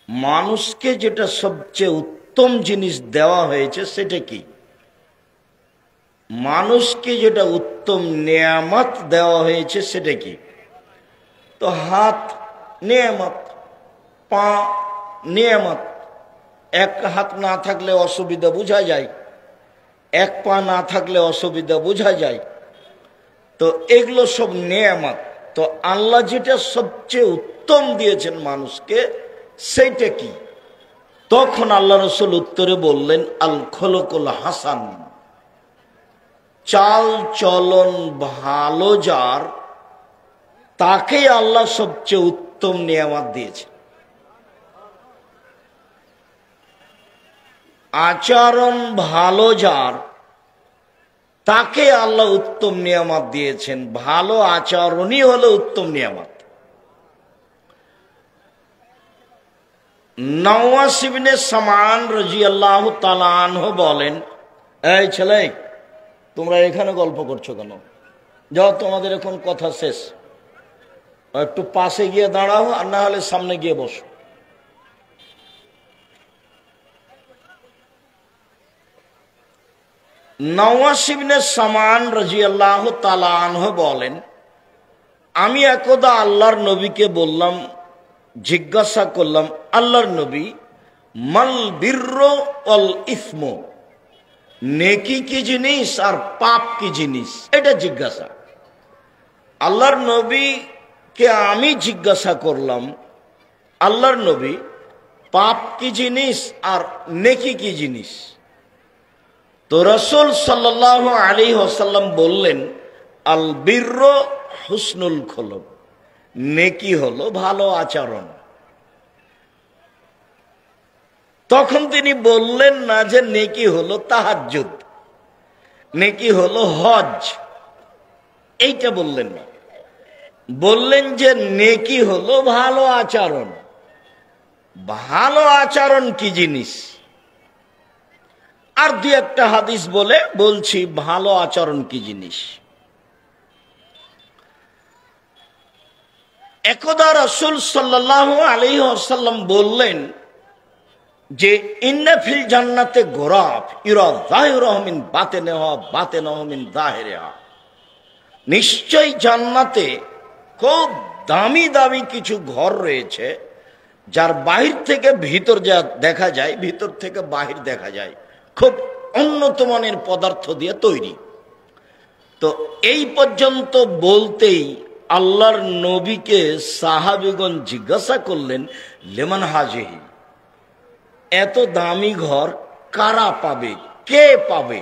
মানুষকে যেটা সবচেয়ে উত্তম জিনিস দেওয়া হয়েছে সেটা কি? মানুষকে যেটা উত্তম নেয়ামত দেওয়া হয়েছে সেটা কি? তো হাত নেয়ামত, পা নেয়ামত। এক হাত না থাকলে অসুবিধা বোঝা যায়, এক পা না থাকলে অসুবিধা বোঝা যায়। তো এগুলো সব নেয়ামত। তো আল্লাহ যেটা সবচেয়ে উত্তম দিয়েছেন মানুষকে সেইটা কি? তখন আল্লাহ রসুল উত্তরে বললেন, আল খলকুল হাসান, চাল চলন ভালো যার, তাকে আল্লাহ সবচেয়ে উত্তম নিয়ামত দিয়েছে। আচরণ ভালো যার, তাকে আল্লাহ উত্তম নিয়ামত দিয়েছেন। ভালো আচরণই হলো উত্তম নিয়ামত। নওয়াস ইবনে সামান রাদিয়াল্লাহু তাআলা আনহু বলেন, এই ছেলে, তোমরা এখানে গল্প করছো কেন? যাও, তোমাদের এখন কথা শেষ। একটু পাশে গিয়ে দাঁড়াও, আর না হলে সামনে গিয়ে বসো। নওয়াস ইবনে সামান রাদিয়াল্লাহু তাআলা আনহু বলেন, আমি একদা আল্লাহর নবীকে বললাম, জিজ্ঞাসা করলাম, আল্লাহর নবী, মাল বিরর ওয়াল ইসম, নেকি কি জিনিস আর পাপ কি জিনিস? এটা জিজ্ঞাসা। আল্লাহর নবীকে আমি জিজ্ঞাসা করলাম, আল্লাহর নবী, পাপ কি জিনিস আর নেকি কি জিনিস? তো রাসূল সাল্লাল্লাহু আলাইহি ওয়াসাল্লাম বললেন, আল বিরর হুসনুল খুলুক, নেকি হলো ভালো আচরণ। তখন তিনি বললেন না যে নেকি হলো তাহাজ্জুদ, নেকি হলো হজ, এইটা বললেন না। বললেন যে নেকি হলো ভালো আচরণ। ভালো আচরণ কি জিনিস? আর দুই একটা হাদিস বলে বলছি ভালো আচরণ কি জিনিস। একদা রাসূল সাল্লাল্লাহু আলাইহি ওয়াসাল্লাম বললেন যে ইন্না ফিল জান্নাতে গোরাফ ইরা যাহিরুহু মিন বাতিনিহা বাতিনুহু মিন যাহিরিহা, নিশ্চয় জান্নাতে খুব দামি দামি কিছু ঘর রয়েছে, যার বাহির থেকে ভিতর যা দেখা যায়, ভিতর থেকে বাহির দেখা যায়, খুব উন্নত মানের পদার্থ দিয়ে তৈরি। তো এই পর্যন্ত বলতেই আল্লাহর নবীকে সাহাবীগণ জিজ্ঞাসা করলেন, লেমান হাজিহি, এত দামি ঘর কারা পাবে, কে পাবে?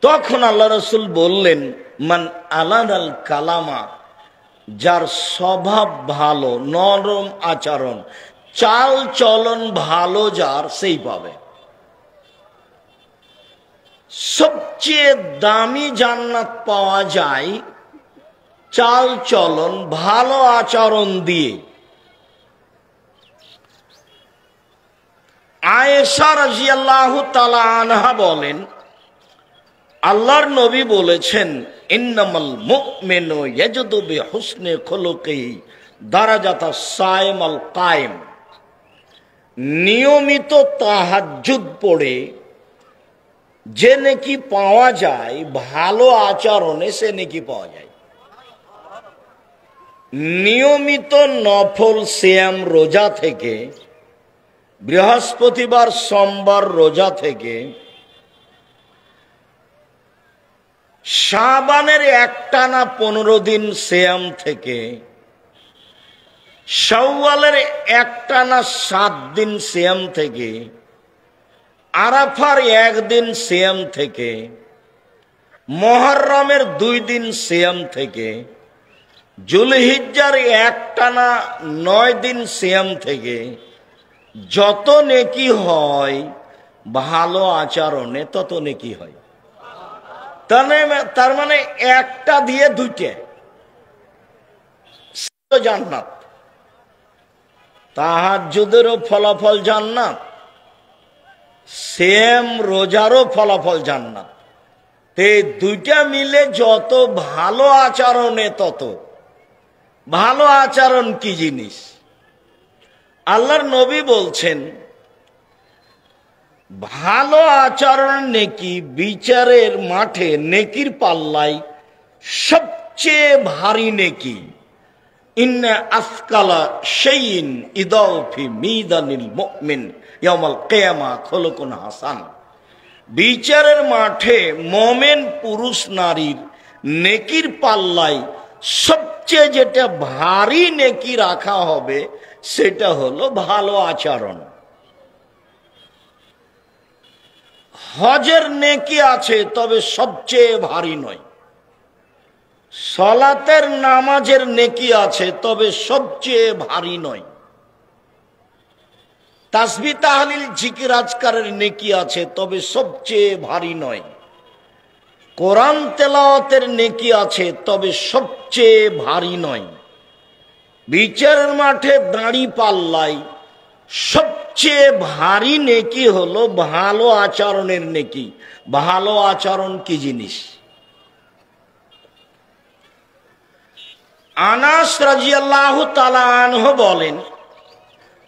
তখন আল্লাহ রাসূল বললেন, মান আলানাল কালামা, যার স্বভাব ভালো, নরম আচরণ, চাল চলন ভালো যার, সেই পাবে। সবচেয়ে দামি জান্নাত পাওয়া যায় চাল চলন ভালো আচরণ দিয়ে। আয়েশা রাদিয়াল্লাহু তাআলা আনহা বলেন, আল্লাহর নবী বলেছেন, ইন্নামাল মুমিনু ইয়াজদু বিহুসনি খুলুকিহি দারাজাতা সাইমাল কায়েম, নিয়মিত তাহাজ্জুদ পড়ে যে নেকি পাওয়া যায়, ভালো আচরণে সে নেকি পাওয়া যায়। নিয়মিত নফল সিয়াম রোজা থেকে, বৃহস্পতিবার সোমবার রোজা থেকে, শাবানের একটানা 15 দিন সিয়াম থেকে, শাওয়ালের একটানা 7 দিন সিয়াম থেকে, আরাফার 1 দিন সিয়াম থেকে, মুহররমের 2 দিন সিয়াম থেকে, যুলহিজ্জার একটানা 9 দিন সিয়াম থেকে যত নেকি হয় ভালো আচরণে তত নেকি হয়। তার মানে একটা দিয়ে দুইটা জান্নাত। তাহাজ্জুদেরও ফলাফল জান্নাত, সেম রোজারও ফলাফল জান্নাত। এই দুইটা মিলে যত ভালো আচরণে তত। ভালো আচরণ কি জিনিস? আল্লাহর নবী বলছেন ভালো আচরণ নেকি বিচারের মাঠে নেকির পাল্লায় সবচেয়ে ভারী নেকি। ইন্না আসকালা শাইইন ইদাউ ফি মিদানিল মুমিন ইয়াউমাল কিয়ামা খুলুকুন হাসান। বিচারের মাঠে মোমেন পুরুষ নারীর নেকির পাল্লায় সবচেয়ে যেটা ভারী নেকি রাখা হবে সেটা হলো ভালো আচরণ। হজের নেকি আছে তবে সবচেয়ে ভারী নয়। সালাতের নামাজের নেকি আছে তবে সবচেয়ে ভারী নয়। তাসবিহ তাহলিল জিকির আজকারের নেকি আছে তবে সবচেয়ে ভারী নয়। কোরআন তেলাওয়াতের নেকি আছে তবে সবচেয়ে ভারী নয়। বিচারের মাঠে দাঁড়ি পাল্লায় সবচেয়ে ভারী নেকি হলো ভালো আচরণের নেকি। ভালো আচরণ কি জিনিস? আনাস রাদিয়াল্লাহু তাআলা আনহু বলেন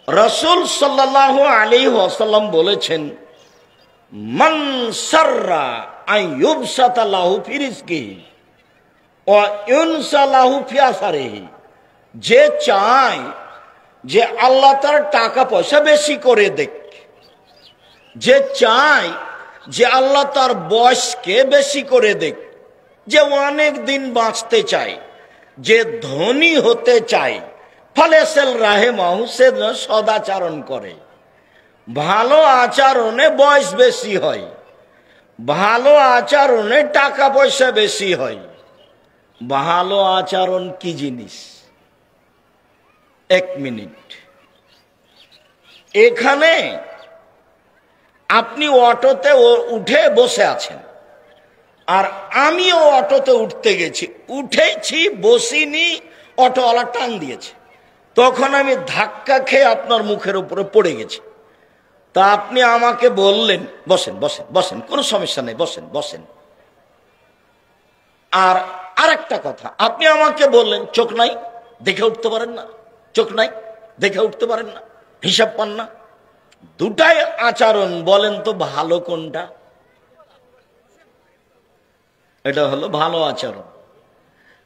রাসূল সাল্লাল্লাহু আলাইহি ওয়াসাল্লাম বলেছেন মান সাররা আন ইউবসাতা লাহু ফি রিজকিহি ওয়া ইউনসা লাহু ফি আসারিহি, যে চায় যে আল্লাহ তার টাকা পয়সা বেশি করে দেখ, যে চায় যে আল্লাহ তার বয়সকে বেশি করে দেখ, যে অনেক দিন বাঁচতে চায়, যে ধনী হতে চায়, ফালেসেল রাহে মাহু সে সদাচরণ করে। ভালো আচরণে বয়স বেশি হয়, ভালো আচরণে টাকা পয়সা বেশি হয়। ভালো আচরণ কি জিনিস? এক মিনিট, এখানে আপনি অটোতে উঠে বসে আছেন আর আমিও অটোতে উঠতে গেছি, উঠেছি বসিনি, অটোওয়ালা টান দিয়েছে, তখন আমি ধাক্কা খেয়ে আপনার মুখের উপরে পড়ে গেছি। তা আপনি আমাকে বললেন বসেন বসেন বসেন, কোনো সমস্যা নেই, বসেন বসেন। আর আরেকটা কথা, আপনি আমাকে বললেন চোখ নাই দেখে উঠতে পারেন না, চোখ নাই দেখে উঠতে পারেন না, হিসাব পান না। দুটাই আচরণ, বলেন তো ভালো কোনটা? এটা হলো ভালো আচরণ।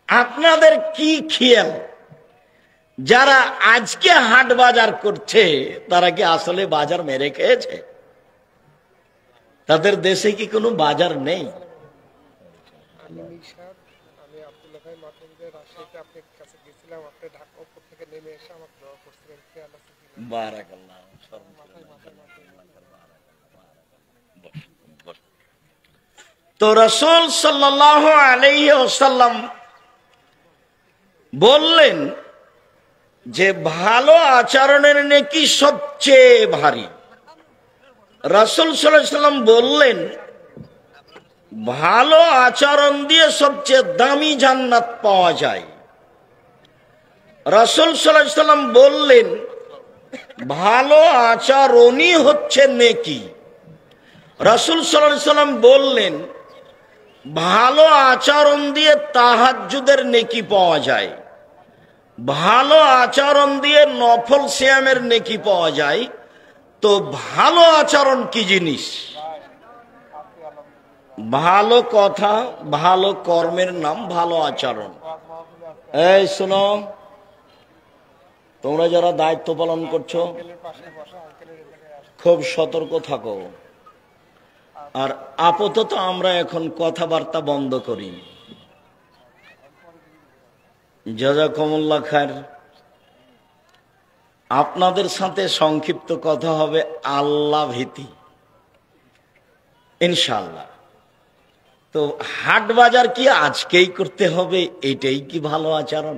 আপনাদের কি খেয়াল, যারা আজকে হাট বাজার করছে তারা কি আসলে বাজার মেরে খেয়েছে? তাদের দেশে কি কোনো বাজার নেই? তো রাসূল সাল্লাল্লাহু আলাইহি ওয়াসাল্লাম বললেন যে ভালো আচরণের নেকি সবচেয়ে ভারী। রাসূল সাল্লাল্লাহু আলাইহি ওয়াসাল্লাম বললেন ভালো আচরণ দিয়ে সবচেয়ে দামি জান্নাত পাওয়া যায়। রাসূল সাল্লাল্লাহু আলাইহি ওয়াসাল্লাম বললেন ভালো আচরণই হচ্ছে নেকি। রাসূল সাল্লাল্লাহু আলাইহি ওয়াসাল্লাম বললেন ভালো আচরণ দিয়ে তাহাজ্জুদের নেকি পাওয়া যায়, ভালো আচরণ দিয়ে নফল সিয়ামের নেকি পাওয়া যায়। তো ভালো আচরণ কি জিনিস? ভালো কথা, ভালো কর্মের নাম ভালো আচরণ। এই শোনো, তোমরা যারা দায়িত্ব পালন করছো খুব সতর্ক থাকো। আর আপাতত আমরা এখন কথাবার্তা বন্ধ করি। জাযাকুমুল্লাহ খায়র। আপনাদের সাথে সংক্ষিপ্ত কথা হবে আল্লাহ ভীতি ইনশাআল্লাহ। তো হাট বাজার কি আজকেই করতে হবে? এটাই কি ভালো আচরণ?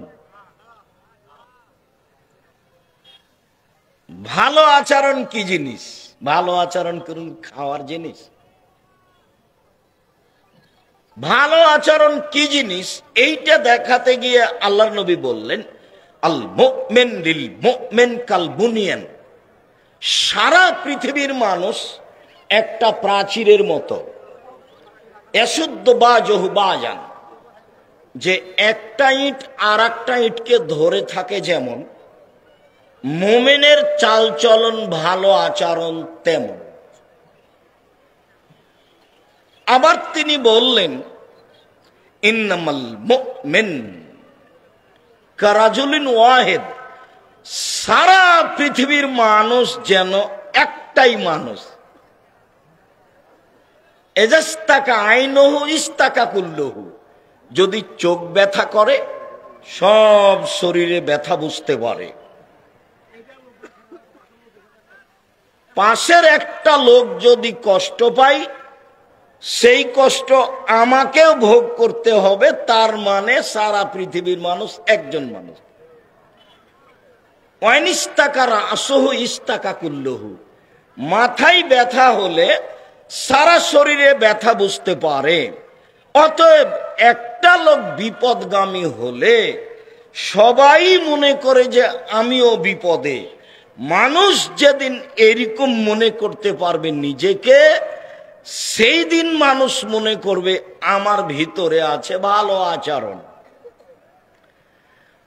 ভালো আচরণ কি জিনিস? ভালো আচরণ করুন খাওয়ার জিনিস? ভালো আচরণ কি জিনিস এইটা দেখাতে গিয়ে আল্লাহর নবী বললেন আল মুমিন লিল মুমিন কাল বুনিয়ান। সারা পৃথিবীর মানুষ একটা প্রাচীরের মতো, এসুদ্দ বাজহু বাজান, যে একটা ইট আর একটা ইটকে ধরে থাকে, যেমন মুমিনের চালচলন ভালো আচরণ তেমন। আবার তিনি বললেন ইন্নামাল মুমিন কারাজুলিন ওয়াহিদ, সারা পৃথিবীর মানুষ যেন একটাই মানুষ। এজাস্তাকা আইনহু ইস্তাকা কুল্লহু, যদি চোখ ব্যথা করে সব শরীরে ব্যথা বুঝতে পারে। পাশের একটা লোক যদি কষ্ট পায় সেই কষ্ট আমাকেও ভোগ করতে হবে, তার মানে সারা পৃথিবীর মানুষ একজন মানুষ। ওয়াইনিস্তাকারা আসহু ইস্তাকা কুল্লহু, মাথায় ব্যথা হলে সারা শরীরে ব্যথা বুঝতে পারে। অতএব একটা লোক বিপদগামী হলে সবাই মনে করে যে আমিও বিপদে। মানুষ যেদিন এরকম মনে করতে পারবে নিজেকে, সেই দিন মানুষ মনে করবে আমার ভিতরে আছে ভালো আচরণ।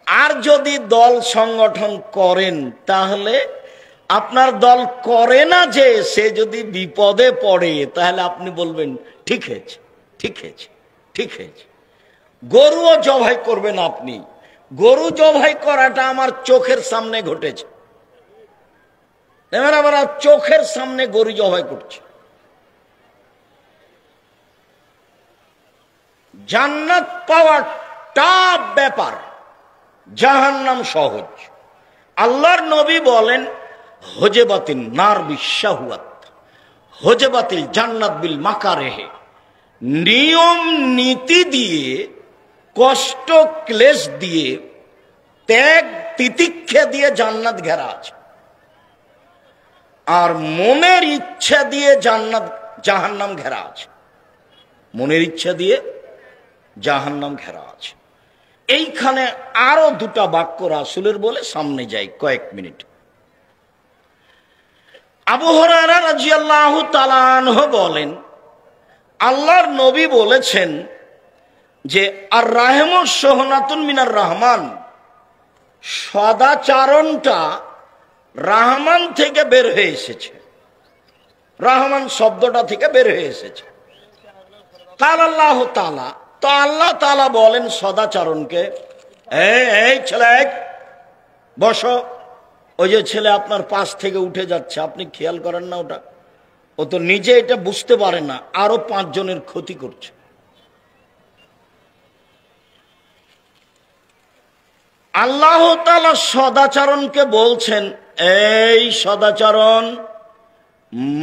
আর যদি দল সংগঠন করেন তাহলে আপনার দল করে না, যে সে যদি বিপদে পড়ে তাহলে আপনি বলবেন ঠিক হয়েছে, ঠিক হয়েছে, ঠিক হয়েছে। গরুও জবাই করবেন আপনি, গরু জবাই করাটা আমার চোখের সামনে ঘটেছে। এবার আবার চোখের সামনে গরু জবাই করছে। জান্নাত পাওয়া টাফ ব্যাপার, জাহান্নাম সহজ। আল্লাহর নবী বলেন হজেবাতিল নার বিশাহুয়াত, হজেবাতিল জান্নাত বিল মাকারেহে। নিয়ম নীতি দিয়ে, কষ্ট ক্লেশ দিয়ে, ত্যাগ তিতিক্ষা দিয়ে জান্নাত ঘেরা আছে। আর মনের ইচ্ছা দিয়ে জান্নাত জাহান্নাম ঘেরা আছে। মনের ইচ্ছা দিয়ে জাহান্নাম ঘেরা আছে। এইখানে আরো দুটা বাক্য রাসূলের বলে সামনে যাই কয়েক মিনিট। আবু হুরায়রা রাদিয়াল্লাহু তাআলা আনহু বলেন আল্লাহর নবী বলেছেন যে আর রাহমু সোহনাতুন মিনার রহমান, সদাচরণটা রহমান থেকে বের হয়ে এসেছে। রহমান শব্দটা থেকে বের হয়ে এসেছে। কাল আল্লাহ তাআলা, তো আল্লাহ তাআলা বলেন সদাচরণকে, এই ছেলে বসো। ওই যে ছেলে আপনার পাশ থেকে উঠে যাচ্ছে, আপনি খেয়াল করেন না ওটা? ও তো নিজে এটা বুঝতে পারে না, আরো 5 জনের ক্ষতি করছে। আল্লাহ তাআলা সদাচরণকে বলছেন, এই সদাচরণ,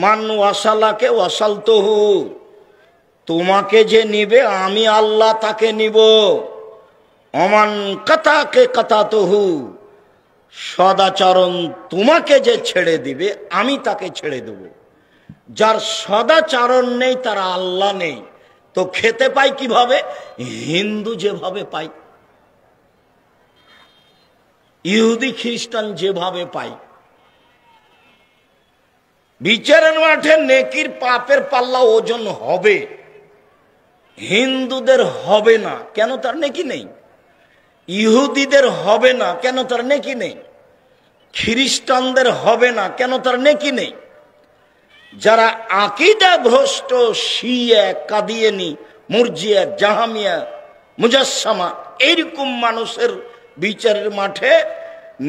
মান ওয়াসালাকে ওয়াসালতুহু, তোমাকে যে নিবে আমি আল্লাহ তাকে নিব। অমান কাতাকে কাতাতুহু, সদাচরণ তোমাকে যে ছেড়ে দিবে আমি তাকে ছেড়ে দেব। যার সদাচরণ নেই তার আল্লাহ নেই, তো খেতে পাই কিভাবে? হিন্দু যেভাবে পাই, ইহুদি খ্রিস্টান যেভাবে পাই। বিচারের মাঠে নেকির পাপের পাল্লা ওজন হবে, হিন্দুদের হবে না, কেন? তার নেকি নেই। ইহুদিদের হবে না, কেন? তার নেকি নেই। খ্রিস্টানদের হবে না, কেন? তার নেকি নেই। যারা আকীদা ভ্রষ্ট, শিয়া, কাদিয়ানী, মুরজিয়া, জাহামিয়া, মুজাসসামা, এইরকম মানুষের বিচারের মাঠে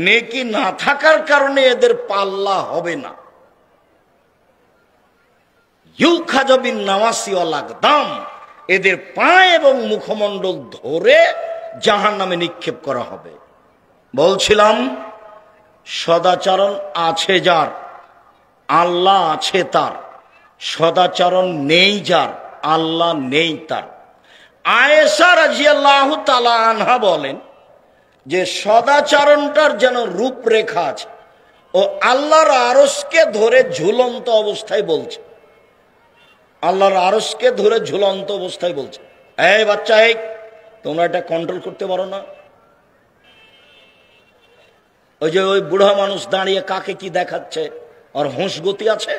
নেকি না থাকার কারণে এদের পাল্লা হবে না। ইউখাযু বিন নাওয়াসি ওয়াল আকদাম, এদের পা এবং মুখমণ্ডল ধরে জাহান্নামে নিক্ষেপ করা হবে। বলছিলাম সদাচরণ আছে যার, আল্লাহ আছে তার। সদাচরণ নেই যার, আল্লাহ নেই তার। আয়েশা রাদিয়াল্লাহু তাআলা আনহা বলেন যে সদাচরণটার যেন রূপরেখা আছে। ও আল্লাহর আরশকে ধরে ঝুলন্ত অবস্থায় বলছে, আল্লাহর আরশকে ধরে ঝুলন্ত অবস্থায় বলছে, এই বাচ্চা, এই তোমরা এটা কন্ট্রোল করতে পারো না? ওই যে ওই বুড়া মানুষ দাঁড়িয়ে কাকে কি দেখাচ্ছে, আর হুঁশ গতি আছে?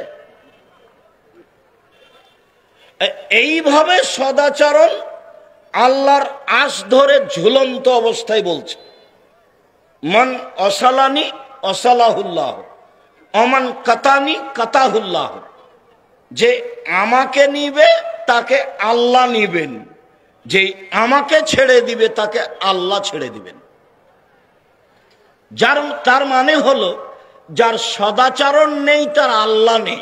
এইভাবে সদাচরণ আল্লাহর আশ ধরে ঝুলন্ত অবস্থায় বলছে, মান অসালানি অসালাহুল্লাহ, অমান কাতানি কাতাহুল্লাহ, যে আমাকে নিবে তাকে আল্লাহ নিবেন, যে আমাকে ছেড়ে দিবে তাকে আল্লাহ ছেড়ে দিবেন। তার মানে হলো যার সদাচরণ নেই তার আল্লাহ নেই,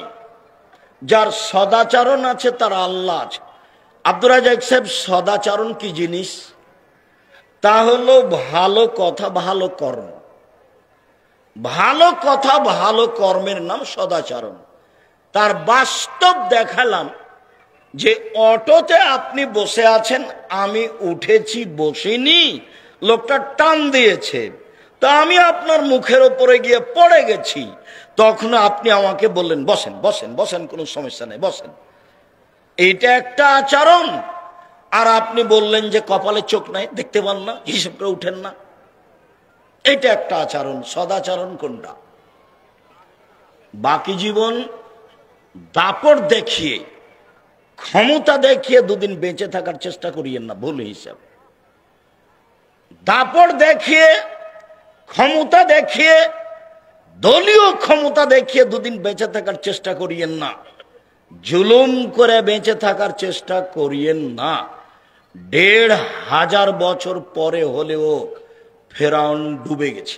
যার সদাচরণ আছে তার আল্লাহ আছে। আব্দুর রাজ্জাক সাহেব, সদাচরণ কি জিনিস? তা হলো ভালো কথা ভালো কর্ম। ভালো কথা ভালো কর্মের নাম সদাচরণ। তার বাস্তব দেখালাম যে অটোতে আপনি বসে আছেন, আমি উঠেছি, বসিনি, লোকটা টান দিয়েছে, তা আমি আপনার মুখের ওপরে গিয়ে পড়ে গেছি, তখন আপনি আমাকে বললেন বসেন বসেন বসেন, কোনো সমস্যা নেই, বসেন। এইটা একটা আচরণ। আর আপনি বললেন যে কপালে চোখ নাই, দেখতে পান না, হিসেব করে উঠেন না, এটা একটা আচরণ। সদাচরণ কোনটা? বাকি জীবন দাপট দেখিয়ে, ক্ষমতা দেখিয়ে দুদিন বেঁচে থাকার চেষ্টা করিয়েন না, ভুল হিসাব। দাপট দেখিয়ে, ক্ষমতা দেখিয়ে, দলীয় ক্ষমতা দেখিয়ে দুদিন বেঁচে থাকার চেষ্টা করিয়েন না, জুলুম করে বেঁচে থাকার চেষ্টা করিয়েন না। ১৫০০ বছর পরে হলেও ফেরাউন ডুবে গেছে।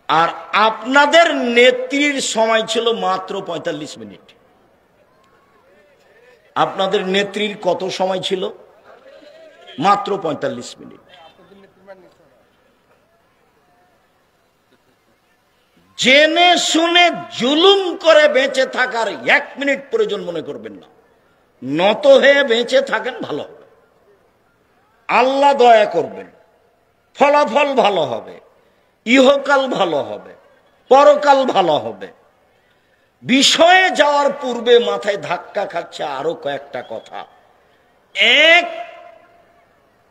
আর আপনাদের নেত্রীর সময় ছিল মাত্র ৪৫ মিনিট। আপনাদের নেত্রীর কত সময় ছিল? মাত্র ৪৫ মিনিট। জেনে শুনে জুলুম করে বেঁচে থাকার ১ মিনিট প্রয়োজন মনে করবেন না। নত হয়ে বেঁচে থাকেন, ভালো হবে, আল্লাহ দয়া করবেন, ফলাফল ভালো হবে, ইহকাল ভালো হবে, পরকাল ভালো হবে। বিষয়ে যাওয়ার পূর্বে মাথায় ধাক্কা খাচ্ছে আরো কয়েকটা কথা। এক,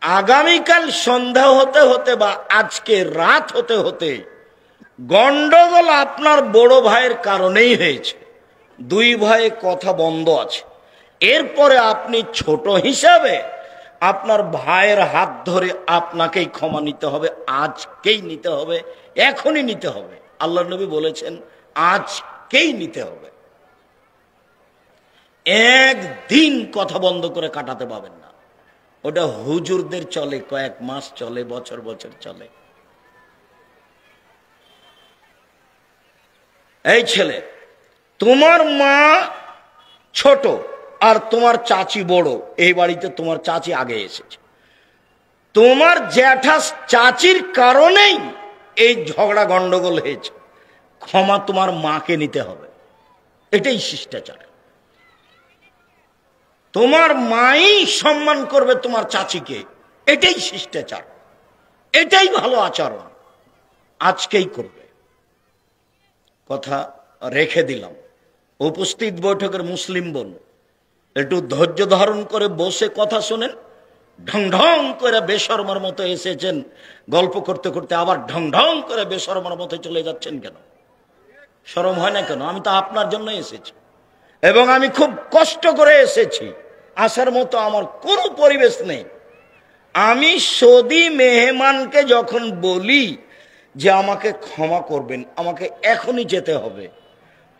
আগামীকাল সন্ধ্যা হতে হতে বা আজকে রাত হতে হতে গন্ডগোল আপনার বড় ভাইয়ের কারণেই হয়েছে, ২ ভাইয়ে কথা বন্ধ আছে। এরপরে আপনি ছোট হিসাবে আপনার ভাইয়ের হাত ধরে আপনাকেই ক্ষমা নিতে হবে, আজকেই নিতে হবে, এখনই নিতে হবে। আল্লাহর নবী বলেছেন আজকেই নিতে হবে। একদিন কথা বন্ধ করে কাটাতে পাবেন না। ওটা হুজুরদের চলে, কয়েক মাস চলে, বছর বছর চলে। এই ছেলে, তোমার মা ছোট আর তোমার চাচি বড়, এই বাড়িতে তোমার চাচি আগে এসেছে, তোমার জ্যাঠা চাচির কারণেই এই ঝগড়া গন্ডগোল হয়েছে, ক্ষমা তোমার মাকে নিতে হবে, এটাই শিষ্টাচার। তোমার মাই সম্মান করবে তোমার চাচিকে, এটাই শিষ্টাচার, এটাই ভালো আচরণ, আজকেই করবে। কথা রেখে দিলাম। উপস্থিত বৈঠকের মুসলিম বোন, একটু ধৈর্য ধারণ করে বসে কথা শোনেন। ঢং ঢং করে বেশরমার মতো এসেছেন, গল্প করতে করতে আবার ঢং ঢং করে বেশরমার মতো চলে যাচ্ছেন কেন? শরম হয় না কেন? আমি তো আপনার জন্য এসেছি এবং আমি খুব কষ্ট করে এসেছি। আসার মতো আমার কোনো পরিবেশ নেই। আমি সৌদি মেহমানকে যখন বলি যে আমাকে ক্ষমা করবেন, আমাকে এখনই যেতে হবে,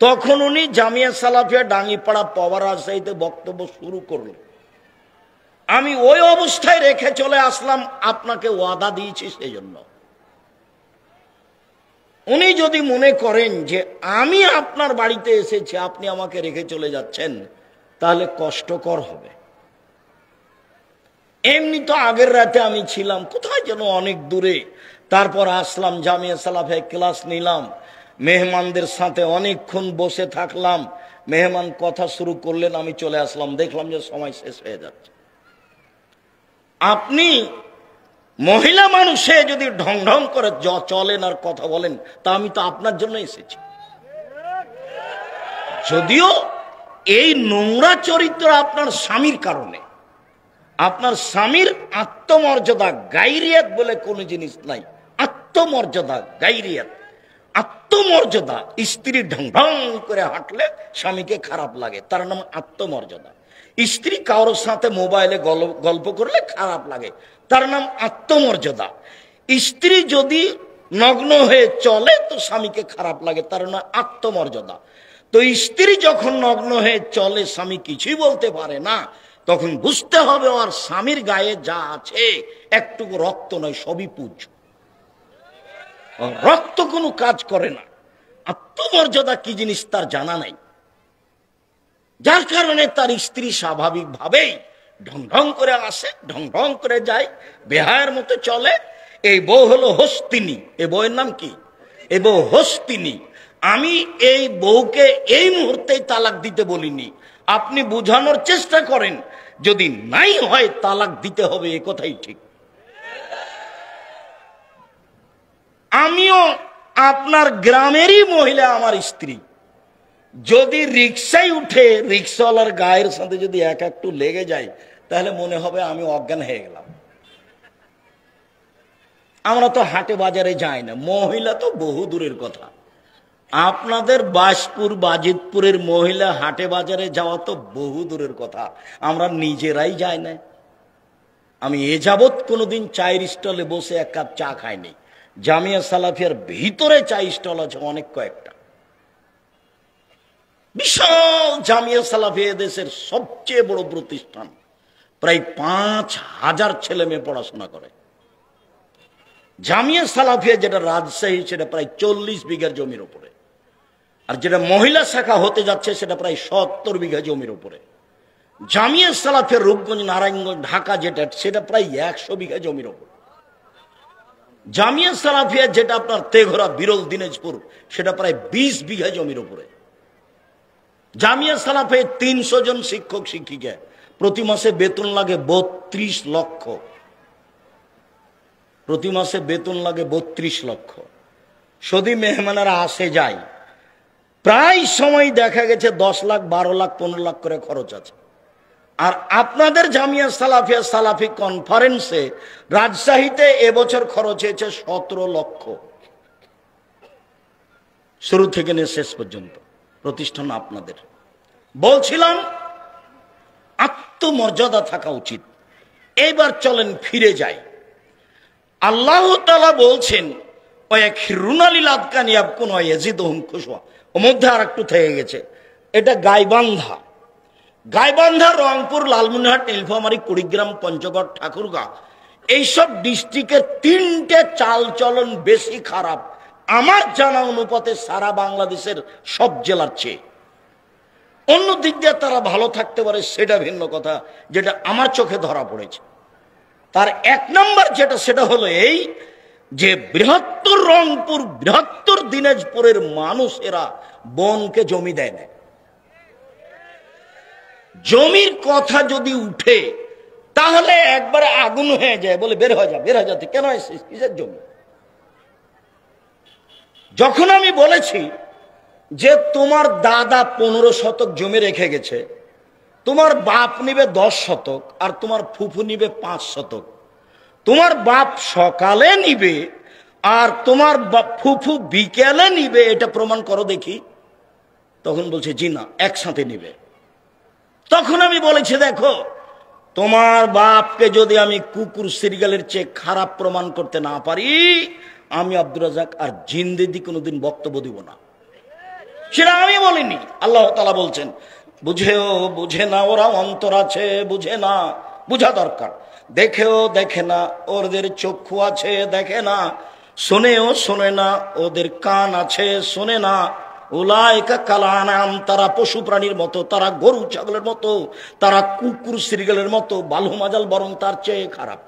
তখন উনি জামিয়া সালাফিয়া ডাঙ্গিপাড়া পাওয়ার রাজশাহীতে বক্তব্য শুরু করলেন। আমি ওই অবস্থায় রেখে চলে আসলাম, আপনাকে ওয়াদা দিয়েছি সেই জন্য। উনি যদি মনে করেন যে আমি আপনার বাড়িতে এসেছি, আপনি আমাকে রেখে চলে যাচ্ছেন, তাহলে কষ্টকর হবে। এমনি তো আগের রাতে আমি ছিলাম কোথায় যেন অনেক দূরে, তারপর আসলাম, জামিয়া সালাফিয়ায় ক্লাস নিলাম, মেহমানদের সাথে অনেকক্ষণ বসে থাকলাম, মেহমান কথা শুরু করলেন, আমি চলে আসলাম, দেখলাম যে সময় শেষ হয়ে যাচ্ছে। আপনি মহিলা মানুষে যদি ঢং ঢং করে চলেন আর কথা বলেন, তা আমি তো আপনার জন্য এসেছি। যদিও এই নোংরা চরিত্র আপনার স্বামীর কারণে, আপনার স্বামীর আত্মমর্যাদা গাইরিয়াত বলে কোনো জিনিস নাই। আত্মমর্যাদা গাইরিয়াত, আত্মমর্যাদা। স্ত্রী ঢং ঢং করে হাঁটলে স্বামীকে খারাপ লাগে, তার নাম আত্মমর্যাদা। স্ত্রী কারোর সাথে মোবাইলে গল্প করলে খারাপ লাগে, তার নাম আত্মমর্যাদা। স্ত্রী যদি নগ্ন হয়ে চলে তো স্বামীকে খারাপ লাগে, তার না আত্মমর্যাদা। তো স্ত্রী যখন নগ্ন হয়ে চলে, স্বামী কিছুই বলতে পারে না, তখন বুঝতে হবে ওর স্বামীর গায়ে যা আছে একটুকু রক্ত নয়, সবই পুজ। রক্ত কোনো কাজ করে না, আত্মমর্যাদা কি জিনিস তার জানা নাই, যার কারণে তার স্ত্রী স্বাভাবিকভাবেই ঢং ঢং করে আসে, ঢং ঢং করে যায়, বেহায়ের মতো চলে। এই বউ হলো হস্তিনী। এই বউয়ের নাম কি? এই বউ হস্তিনী। আমি এই বউকে এই মুহূর্তেই তালাক দিতে বলিনি, আপনি বুঝানোর চেষ্টা করেন, যদি নাই হয় তালাক দিতে হবে, এ কথাই ঠিক। আমিও আপনার গ্রামেরই মহিলা, আমার স্ত্রী, যদি রিক্সায় উঠে রিক্সাওয়ালার গায়ের সাথে যদি এক একটু লেগে যায়, তাহলে মনে হবে আমি অজ্ঞান হয়ে গেলাম। আমরা তো হাটে বাজারে যাই না, মহিলা তো বহু দূরের কথা। আপনাদের বাসপুর বাজিতপুরের মহিলা হাটে বাজারে যাওয়া তো বহু দূরের কথা, আমরা নিজেরাই যাই না। আমি এ যাবৎ কোনোদিন চায়ের স্টলে বসে এক কাপ চা খাইনি। জামিয়া সালাফিয়ার ভিতরে চায়ের স্টল আছে অনেক কয়েকটা, বিশাল। জামিয়া সালাফিয়া দেশের সবচেয়ে বড় প্রতিষ্ঠান, প্রায় 5000 ছেলে মেয়ে পড়াশোনা করে। জামিয়া সালাফিয়া যেটা রাজশাহী, সেটা প্রায় 40 বিঘার জমির উপরে, আর যেটা মহিলা শাখা হতে যাচ্ছে সেটা প্রায় 70 বিঘা জমির উপরে। জামিয়া সালাফিয়া রূপগঞ্জ, নারায়ণগঞ্জ, ঢাকা যেটা, সেটা প্রায় 100 বিঘা জমির উপর। জামিয়া সালাফিয়া যেটা আপনার তেঘরা, বিরল, দিনাজপুর, সেটা প্রায় 20 বিঘা জমির উপরে। জামিয়া সালাফিয়া 300 জন শিক্ষক শিক্ষিকা, প্রতি মাসে বেতন লাগে 32 লক্ষ। প্রতি মাসে বেতন লাগে 32 লক্ষ। সদি মেহমানেরা আসে যায়, প্রায় সময় দেখা গেছে 10 লাখ, 12 লাখ, 15 লাখ করে খরচ আছে। আর আপনাদের জামিয়া সালাফিয়া সালাফি কনফারেন্সে রাজশাহীতে এবছর খরচ হয়েছে 17 লক্ষ, শুরু থেকে নিয়ে শেষ পর্যন্ত। প্রতিষ্ঠান আপনাদের। বলছিলাম আত্মমর্যাদা থাকা উচিত। এইবার চলেন ফিরে যাই। আল্লাহ তাআলা বলছেন ওর মধ্যে আর একটু থেকে গেছে, এটা গাইবান্ধা। গাইবান্ধা, রংপুর, লালমনিরহাট, নীলফামারী, কুড়িগ্রাম, পঞ্চগড়, ঠাকুরগাঁও, এইসব ডিস্ট্রিক্টের 3টে চাল চলন বেশি খারাপ আমার জানা অনুপাতে সারা বাংলাদেশের সব জেলার চেয়ে। অন্য দিক দিয়ে তারা ভালো থাকতে পারে, সেটা ভিন্ন কথা, যেটা আমার চোখে ধরা পড়েছে। তার 1 নম্বর যেটা, সেটা হলো এই যে বৃহত্তর রংপুর, বৃহত্তর দিনাজপুরের মানুষেরা বনকে জমি দেয় না। জমির কথা যদি উঠে তাহলে একবারে আগুন হয়ে যায়, বলে বের হয়ে যা, বের হয়ে যাতে, কেন এসেছিস, কিসের জমি? যখন আমি বলেছি যে তোমার দাদা 15 শতক জমি রেখে গেছে, তোমার বাপ নিবে 10 শতক, আর তোমার ফুফু নিবে 5 শতক, তোমার বাপ সকালে নিবে আর তোমার ফুফু বিকেলে নিবে, এটা প্রমাণ করো দেখি। তখন বলছে জি না, একসাথে নিবে। তখন আমি বলেছি দেখো, তোমার বাপকে যদি আমি কুকুর সিরিয়ালের চেয়ে খারাপ প্রমাণ করতে না পারি, আমি আব্দুর রাজ্জাক আর জিন্দেগি কোনোদিন বক্তব্য দিব না। সেটা আমি বলিনি, আল্লাহ তাআলা বলছেন। বুঝেও বুঝে না, ওরা অন্তর আছে, বুঝে না, বুঝা দরকার। দেখেও দেখে না, ওদের চক্ষু আছে, দেখে না। শোনেও শোনে না, ওদের কান আছে, শোনে না। উলাইকা কাল আনাম, তারা পশু প্রাণীর মতো, তারা গরু ছাগলের মতো, তারা কুকুর সিরিয়ালের মতো, বালু মাজাল বরং তার চেয়ে খারাপ।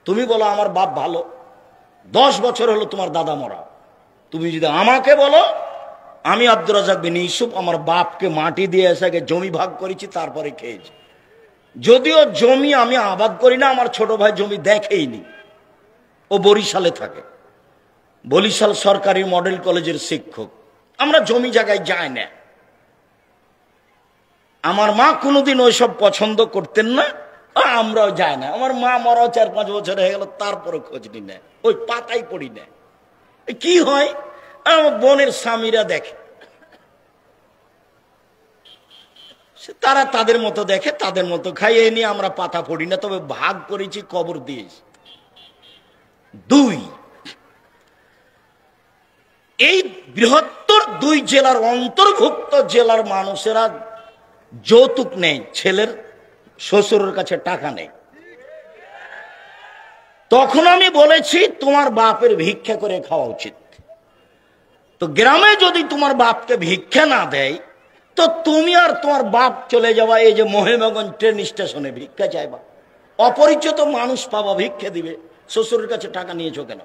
তুমি বলো আমার বাপ ভালো, 10 বছর হলো তোমার দাদা মরা। তুমি যদি আমাকে বলো, আমি আব্দুর রাজ্জাক বিন ইউসুফ আমার বাপকে মাটি দিয়ে এসে জমি ভাগ করেছি, তারপরে খেয়েছি। যদিও জমি আমি আবাদ করি না, আমার ছোট ভাই জমি দেখেইনি, ও বরিশালে থাকে, বরিশাল সরকারি মডেল কলেজের শিক্ষক। আমরা জমি জায়গায় যাই না। আমার মা কোনোদিন ওইসব পছন্দ করতেন না, আমরাও যাই না। আমার মা মরাও 4-5 বছর হয়ে গেল, তারপরে খোঁজ নি না, ওই পাতাই পড়ি না। কি হয়, আমার বোনের স্বামীরা দেখে, তারা তাদের মতো দেখে, তাদের মতো খাই, এ নিয়ে আমরা পাতা পড়ি না। তবে ভাগ করেছি, কবর দিয়েছি। 2, এই বৃহত্তর 2 জেলার অন্তর্ভুক্ত জেলার মানুষেরা যৌতুক নেই, ছেলের শ্বশুরের কাছে টাকা নেই। তখন আমি বলেছি তোমার বাপের ভিক্ষা করে খাওয়া উচিত। তো গ্রামে যদি তোমার বাপকে ভিক্ষা না দেয় তো তুমি আর তোমার বাপ চলে যাবা এই যে মহিমাগঞ্জ ট্রেন স্টেশনে ভিক্ষা চাইবা, অপরিচিত মানুষ পাবা ভিক্ষা দিবে, শ্বশুরের কাছে টাকা নিয়েছো কেন?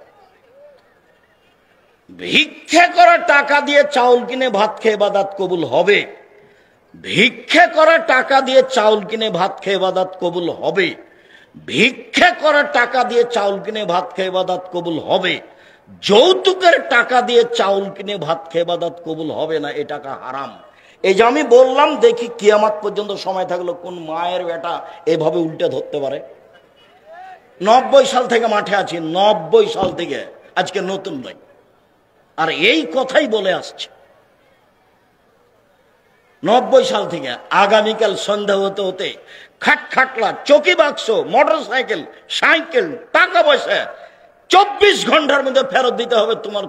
ভিক্ষা করা টাকা দিয়ে চাউল কিনে ভাত খেয়ে ইবাদত কবুল হবে, ভিক্ষা করা টাকা দিয়ে চাউল কিনে ভাত খেয়ে ইবাদত কবুল হবে, ভিক্ষা করা টাকা দিয়ে চাউল কিনে ভাত খেয়ে ইবাদত কবুল হবে। যৌতুকের টাকা দিয়ে চাউল কিনে ভাত খেয়ে ইবাদত কবুল হবে না, এ টাকা হারাম। এই যে আমি বললাম, দেখি কিয়ামত পর্যন্ত সময় থাকলো কোন মায়ের বেটা এভাবে উল্টে ধরতে পারে। 90 সাল থেকে মাঠে আছি, 90 সাল থেকে, আজকে নতুন নয়। আর এই কথাই বলে আসছে 90 সাল থেকে। আগামীকাল সন্ধ্যা হতে হতে খাটখাটলা, চকি বাক্স, মোটর সাইকেল, সাইকেল, টাকা পয়সা 24 ঘন্টার মধ্যে ফেরত দিতে হবে তোমার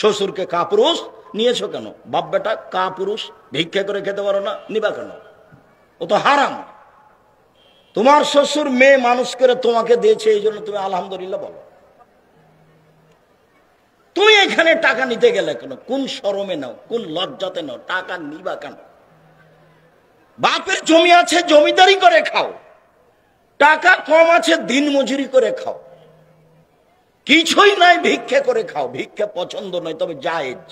শ্বশুরকে। কাপুরুষ নিয়েছো কেন? বাপ বেটা কাপুরুষ, ভিক্ষা করে খেতে পারো না, নিবা কেন? ও তো হারাম। তোমার শ্বশুর মেয়ে মানুষ করে তোমাকে দিয়েছে, এই জন্য তুমি আলহামদুলিল্লাহ বলো। তুমি এখানে টাকা নিতে গেলে কেন? কোন শরমে নাও, কোন লজ্জাতে নাও? টাকা নিবা কেন? বাপের জমি আছে, জমিদারি করে খাও। টাকা কম আছে, দিন মজুরি করে খাও। কিছুই নাই, ভিক্ষা করে খাও। ভিক্ষা পছন্দ নয়, তবে জায়েজ।